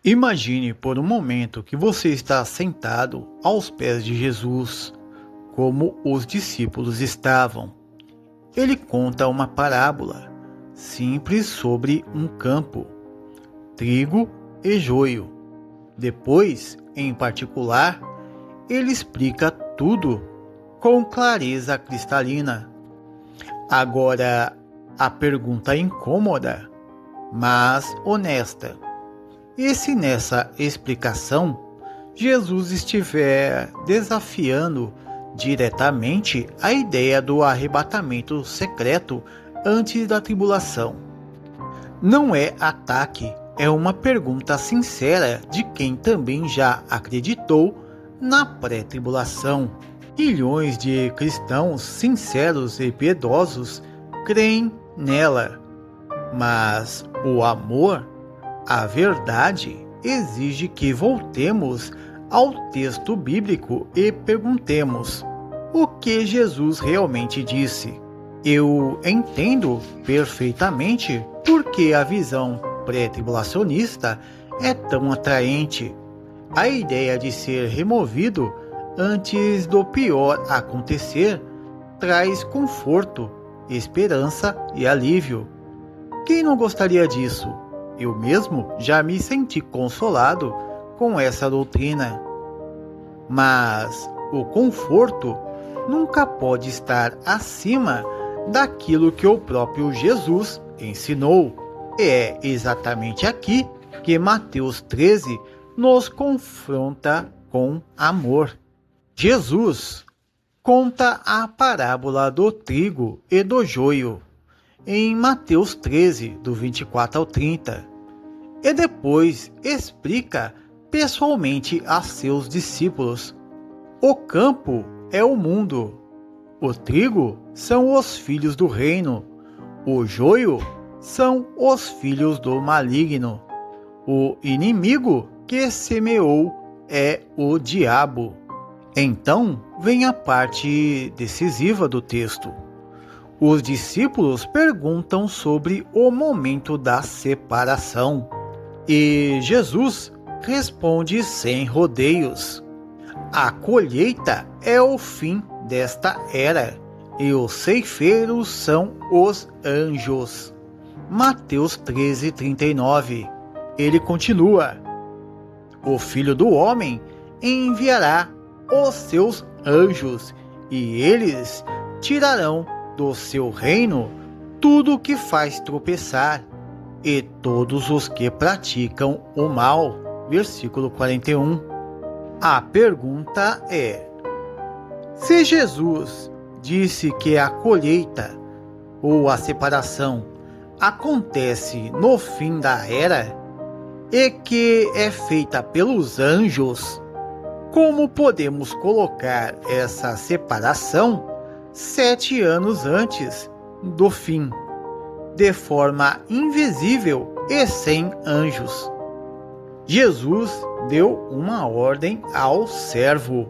Imagine por um momento que você está sentado aos pés de Jesus, como os discípulos estavam. Ele conta uma parábola simples sobre um campo, trigo e joio. Depois, em particular, ele explica tudo com clareza cristalina. Agora, a pergunta incômoda, mas honesta: e se nessa explicação Jesus estiver desafiando diretamente a ideia do arrebatamento secreto antes da tribulação? Não é ataque, é uma pergunta sincera de quem também já acreditou na pré-tribulação. Milhões de cristãos sinceros e piedosos creem nela, mas o amor, a verdade, exige que voltemos ao texto bíblico e perguntemos o que Jesus realmente disse. Eu entendo perfeitamente por que a visão pré-tribulacionista é tão atraente. A ideia de ser removido antes do pior acontecer traz conforto, esperança e alívio. Quem não gostaria disso? Eu mesmo já me senti consolado com essa doutrina. Mas o conforto nunca pode estar acima daquilo que o próprio Jesus ensinou. E é exatamente aqui que Mateus 13 nos confronta com amor. Jesus conta a parábola do trigo e do joio em Mateus 13, do 24 ao 30, e depois explica pessoalmente a seus discípulos: o campo é o mundo, o trigo são os filhos do reino, o joio são os filhos do maligno, o inimigo que semeou é o diabo. Então vem a parte decisiva do texto. Os discípulos perguntam sobre o momento da separação e Jesus responde sem rodeios: a colheita é o fim desta era e os ceifeiros são os anjos. Mateus 13, 39. Ele continua: o Filho do Homem enviará os seus anjos e eles tirarão do seu reino tudo que faz tropeçar e todos os que praticam o mal. Versículo 41. A pergunta é: se Jesus disse que a colheita ou a separação acontece no fim da era e que é feita pelos anjos, como podemos colocar essa separação 7 anos antes do fim, de forma invisível e sem anjos? Jesus deu uma ordem ao servo: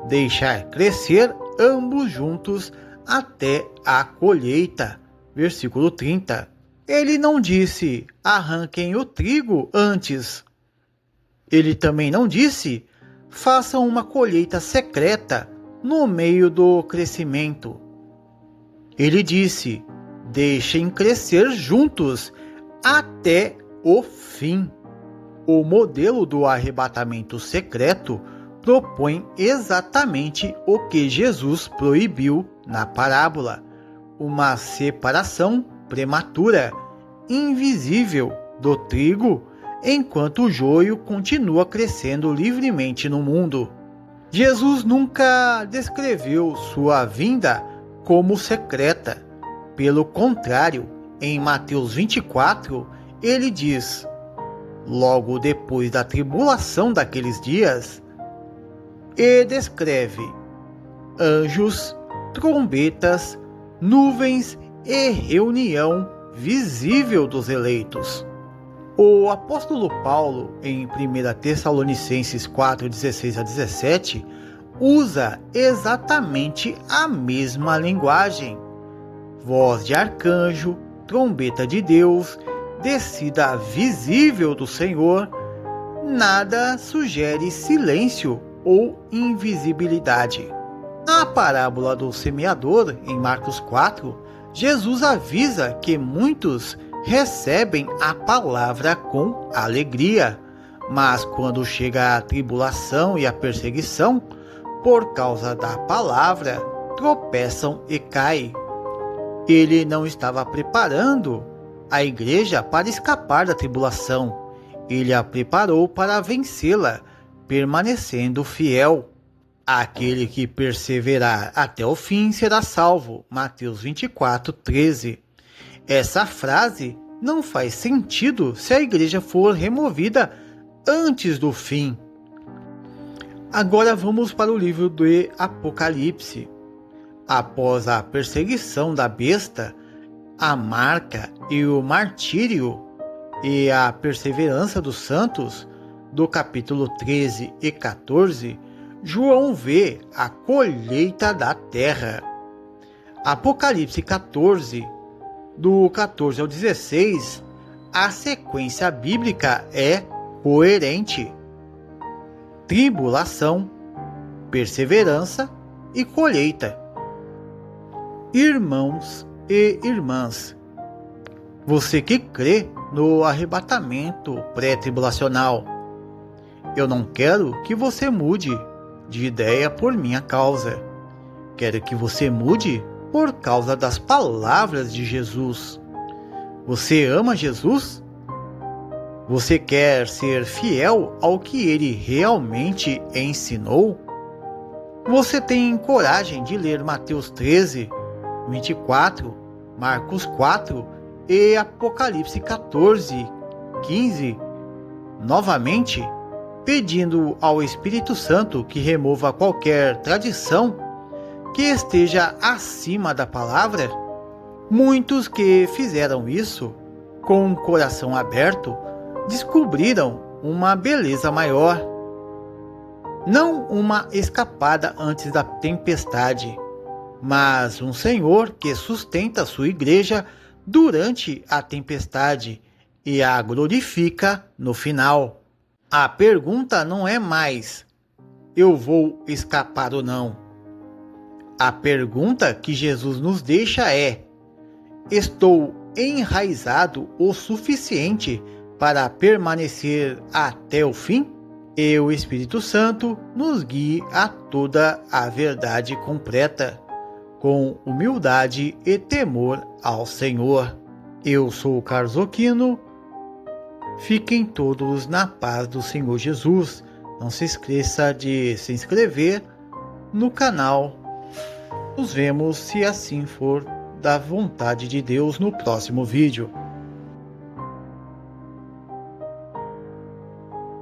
deixar crescer ambos juntos até a colheita. Versículo 30. Ele não disse: arranquem o trigo antes. Ele também não disse: façam uma colheita secreta no meio do crescimento. Ele disse: deixem crescer juntos até o fim. O modelo do arrebatamento secreto propõe exatamente o que Jesus proibiu na parábola: uma separação prematura, invisível, do trigo, enquanto o joio continua crescendo livremente no mundo. Jesus nunca descreveu sua vinda como secreta. Pelo contrário, em Mateus 24, ele diz: logo depois da tribulação daqueles dias, e descreve anjos, trombetas, nuvens e reunião visível dos eleitos. O apóstolo Paulo, em 1 Tessalonicenses 4, 16 a 17, usa exatamente a mesma linguagem: voz de arcanjo, trombeta de Deus, descida visível do Senhor nada sugere silêncio ou invisibilidade. Na parábola do semeador, em Marcos 4, Jesus avisa que muitos recebem a palavra com alegria, mas quando chega a tribulação e a perseguição, por causa da palavra, tropeçam e caem. Ele não estava preparando a igreja para escapar da tribulação. Ele a preparou para vencê-la, permanecendo fiel. Aquele que perseverar até o fim será salvo. Mateus 24:13. Essa frase não faz sentido se a igreja for removida antes do fim. Agora vamos para o livro do Apocalipse. Após a perseguição da besta, a marca e o martírio e a perseverança dos santos, do capítulo 13 e 14, João vê a colheita da terra. Apocalipse 14, do 14 ao 16, a sequência bíblica é coerente: tribulação, perseverança e colheita. Irmãos e irmãs, você que crê no arrebatamento pré-tribulacional, eu não quero que você mude de ideia por minha causa. Quero que você mude por causa das palavras de Jesus. Você ama Jesus? Você quer ser fiel ao que ele realmente ensinou? Você tem coragem de ler Mateus 13, 24, Marcos 4 e Apocalipse 14, 15, novamente, pedindo ao Espírito Santo que remova qualquer tradição que esteja acima da palavra? Muitos que fizeram isso, com o coração aberto, descobriram uma beleza maior. Não uma escapada antes da tempestade, mas um Senhor que sustenta sua igreja durante a tempestade e a glorifica no final. A pergunta não é mais: eu vou escapar ou não? A pergunta que Jesus nos deixa é: estou enraizado o suficiente para permanecer até o fim? E o Espírito Santo nos guie a toda a verdade completa, com humildade e temor ao Senhor. Eu sou o Carlos Occhino. Fiquem todos na paz do Senhor Jesus. Não se esqueça de se inscrever no canal. Nos vemos, se assim for da vontade de Deus, no próximo vídeo.